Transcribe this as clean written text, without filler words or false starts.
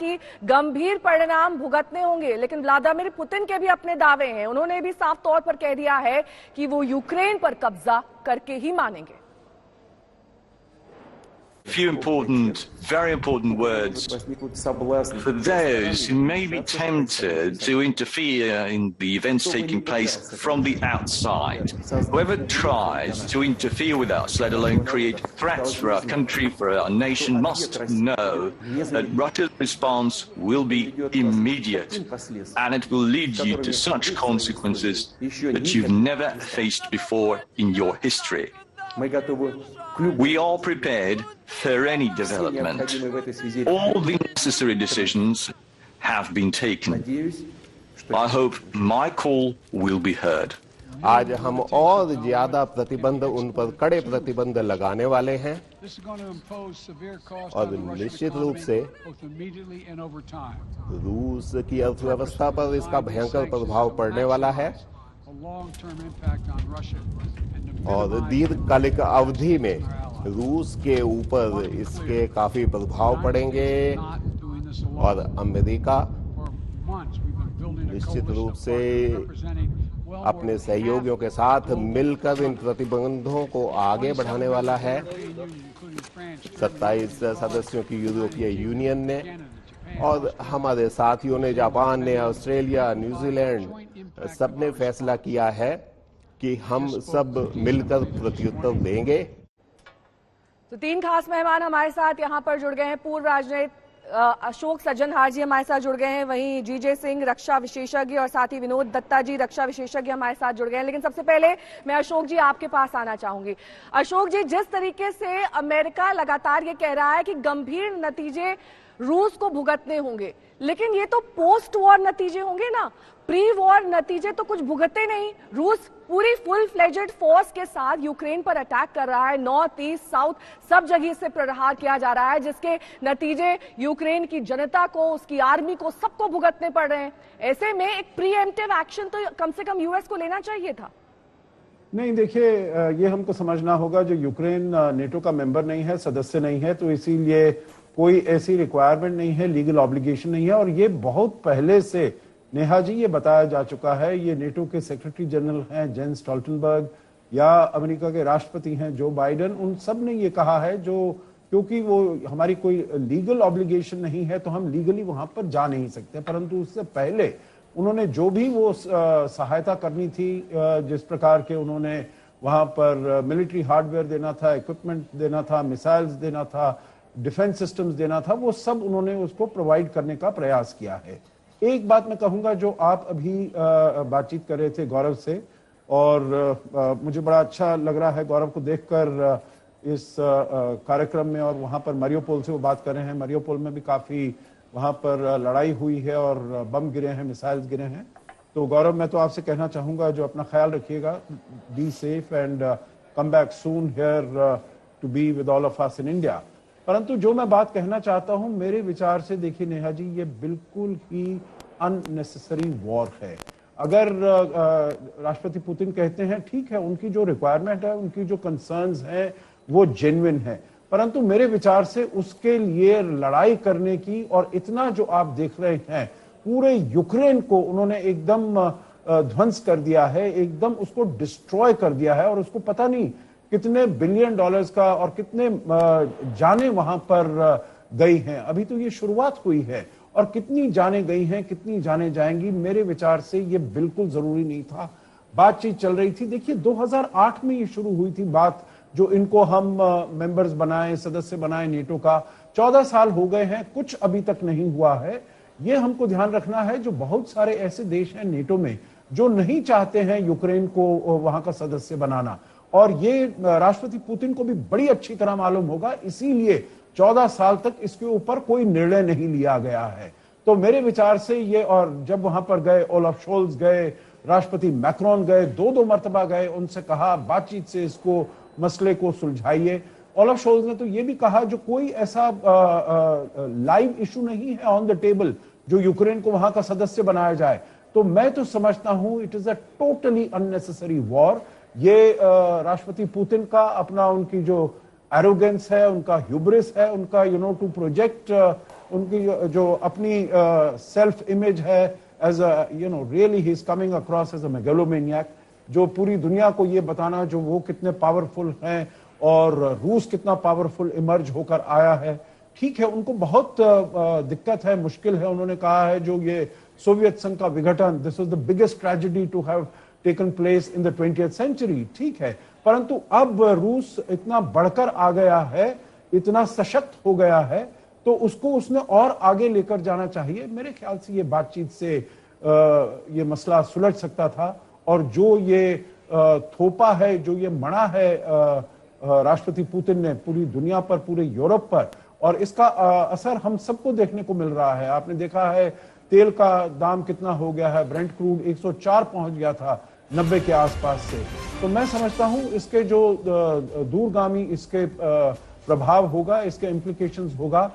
कि गंभीर परिणाम भुगतने होंगे, लेकिन व्लादिमीर पुतिन के भी अपने दावे हैं। उन्होंने भी साफ तौर पर कह दिया है कि वो यूक्रेन पर कब्जा करके ही मानेंगे। Few important, very important words for those who may be tempted to interfere in the events taking place from the outside. Whoever tries to interfere with us, let alone create threats for our country, for our nation, must know that Russia's response will be immediate, and it will lead you to such consequences that you've never faced before in your history. We are prepared for any development. All the necessary decisions have been taken. I hope my call will be heard. आज हम और ज्यादा प्रतिबंध, उन पर कड़े प्रतिबंध लगाने वाले हैं और निश्चित रूप से रूस की अर्थव्यवस्था पर इसका भयंकर प्रभाव पड़ने वाला है और दीर्घकालिक अवधि में रूस के ऊपर इसके काफी प्रभाव पड़ेंगे और अमेरिका निश्चित रूप से अपने सहयोगियों के साथ मिलकर इन प्रतिबंधों को आगे बढ़ाने वाला है। 27 सदस्यों की यूरोपीय यूनियन ने और हमारे साथियों ने, जापान ने, ऑस्ट्रेलिया, न्यूजीलैंड, सबने फैसला किया है कि हम सब मिलकर प्रत्युत्तर देंगे। तो 3 खास मेहमान हमारे साथ यहां पर जुड़ गए हैं। पूर्व राजनीतिक अशोक सज्जनहार जी हमारे साथ जुड़ गए हैं, वहीं जीजे सिंह रक्षा विशेषज्ञ और साथ ही विनोद दत्ता जी रक्षा विशेषज्ञ हमारे साथ जुड़ गए हैं। लेकिन सबसे पहले मैं अशोक जी आपके पास आना चाहूंगी। अशोक जी, जिस तरीके से अमेरिका लगातार ये कह रहा है कि गंभीर नतीजे रूस को भुगतने होंगे, लेकिन ये तो पोस्ट वॉर नतीजे होंगे ना, प्री वॉर नतीजे तो कुछ भुगते नहीं। रूस पूरी फुल फ्लेजेड फोर्स के साथ यूक्रेन पर अटैक कर रहा है, नॉर्थ ईस्ट साउथ सब जगह से प्रहार किया जा रहा है, जिसके नतीजे यूक्रेन की जनता को, उसकी आर्मी को, सबको भुगतने पड़ रहे हैं। ऐसे में एक प्रीएम्प्टिव एक्शन तो कम से कम यूएस को लेना चाहिए था। नहीं, देखिए, ये हमको समझना होगा, जो यूक्रेन नेटो का मेंबर नहीं है, सदस्य नहीं है, तो इसीलिए कोई ऐसी रिक्वायरमेंट नहीं है, लीगल ऑब्लिगेशन नहीं है। और ये बहुत पहले से नेहा जी ये बताया जा चुका है। ये नेटो के सेक्रेटरी जनरल हैं जेंस स्टोल्टनबर्ग या अमेरिका के राष्ट्रपति हैं जो बाइडेन, उन सब ने ये कहा है, जो क्योंकि वो हमारी कोई लीगल ऑब्लिगेशन नहीं है तो हम लीगली वहां पर जा नहीं सकते। परंतु उससे पहले उन्होंने जो भी वो सहायता करनी थी, जिस प्रकार के उन्होंने वहां पर मिलिट्री हार्डवेयर देना था, इक्विपमेंट देना था, मिसाइल्स देना था, डिफेंस सिस्टम्स देना था, वो सब उन्होंने उसको प्रोवाइड करने का प्रयास किया है। एक बात मैं कहूंगा, जो आप अभी बातचीत कर रहे थे गौरव से, और मुझे बड़ा अच्छा लग रहा है गौरव को देखकर इस कार्यक्रम में, और वहां पर मारियोपोल से वो बात कर रहे हैं। मारियोपोल में भी काफी वहां पर लड़ाई हुई है और बम गिरे हैं, मिसाइल्स गिरे हैं। तो गौरव, मैं तो आपसे कहना चाहूंगा, जो अपना ख्याल रखिएगा, be safe and come back soon here to be with all of us in India. परंतु जो मैं बात कहना चाहता हूं, मेरे विचार से देखिए नेहा जी, ये बिल्कुल ही अननेसेसरी वॉर है। अगर राष्ट्रपति पुतिन कहते हैं, ठीक है, उनकी जो रिक्वायरमेंट है, उनकी जो कंसर्न्स हैं, वो जेन्युइन है, परंतु मेरे विचार से उसके लिए लड़ाई करने की, और इतना जो आप देख रहे हैं, पूरे यूक्रेन को उन्होंने एकदम ध्वंस कर दिया है, एकदम उसको डिस्ट्रॉय कर दिया है, और उसको पता नहीं कितने बिलियन डॉलर्स का और कितने जाने वहां पर गई हैं। अभी तो ये शुरुआत हुई है, और कितनी जाने गई हैं, कितनी जाने जाएंगी। मेरे विचार से ये बिल्कुल जरूरी नहीं था। बातचीत चल रही थी, देखिए 2008 में ये शुरू हुई थी बात, जो इनको हम मेंबर्स बनाए, सदस्य बनाए नेटो का। 14 साल हो गए हैं, कुछ अभी तक नहीं हुआ है। ये हमको ध्यान रखना है, जो बहुत सारे ऐसे देश हैं नेटो में जो नहीं चाहते हैं यूक्रेन को वहां का सदस्य बनाना, और ये राष्ट्रपति पुतिन को भी बड़ी अच्छी तरह मालूम होगा, इसीलिए 14 साल तक इसके ऊपर कोई निर्णय नहीं लिया गया है। तो मेरे विचार से ये, और जब वहां पर गए, ओलाफ शोल्ज गए, राष्ट्रपति मैक्रोन गए, 2-2 मर्तबा गए, उनसे कहा बातचीत से इसको मसले को सुलझाइए। ओलाफ शोल्ज ने तो ये भी कहा, जो कोई ऐसा लाइव इशू नहीं है ऑन द टेबल जो यूक्रेन को वहां का सदस्य बनाया जाए। तो मैं तो समझता हूं it is a totally unnecessary war. ये राष्ट्रपति पुतिन का अपना, उनकी जो एरोगेंस है, उनका ह्यूब्रिस है, उनका टू प्रोजेक्ट उनकी जो अपनी सेल्फ इमेज है as a really he is coming across as a megalomaniac, जो पूरी दुनिया को ये बताना जो वो कितने पावरफुल हैं और रूस कितना पावरफुल इमर्ज होकर आया है। ठीक है, उनको बहुत दिक्कत है, मुश्किल है। उन्होंने कहा है जो ये सोवियत संघ का विघटन, this was the biggest tragedy to have taken place in the 20th century. ठीक है, परंतु अब रूस इतना बढ़कर आ गया है, इतना सशक्त हो गया है, तो उसको उसने और आगे लेकर जाना चाहिए। मेरे ख्याल से ये बातचीत से ये मसला सुलझ सकता था। और जो ये थोपा है, जो ये मणा है राष्ट्रपति पुतिन ने पूरी दुनिया पर, पूरे यूरोप पर, और इसका असर हम सबको देखने को मिल रहा है। आपने देखा है तेल का दाम कितना हो गया है, ब्रेंट क्रूड 104 पहुंच गया था 90 के आसपास से। तो मैं समझता हूं इसके जो दूरगामी इसके प्रभाव होगा, इसके इम्प्लीकेशंस होगा,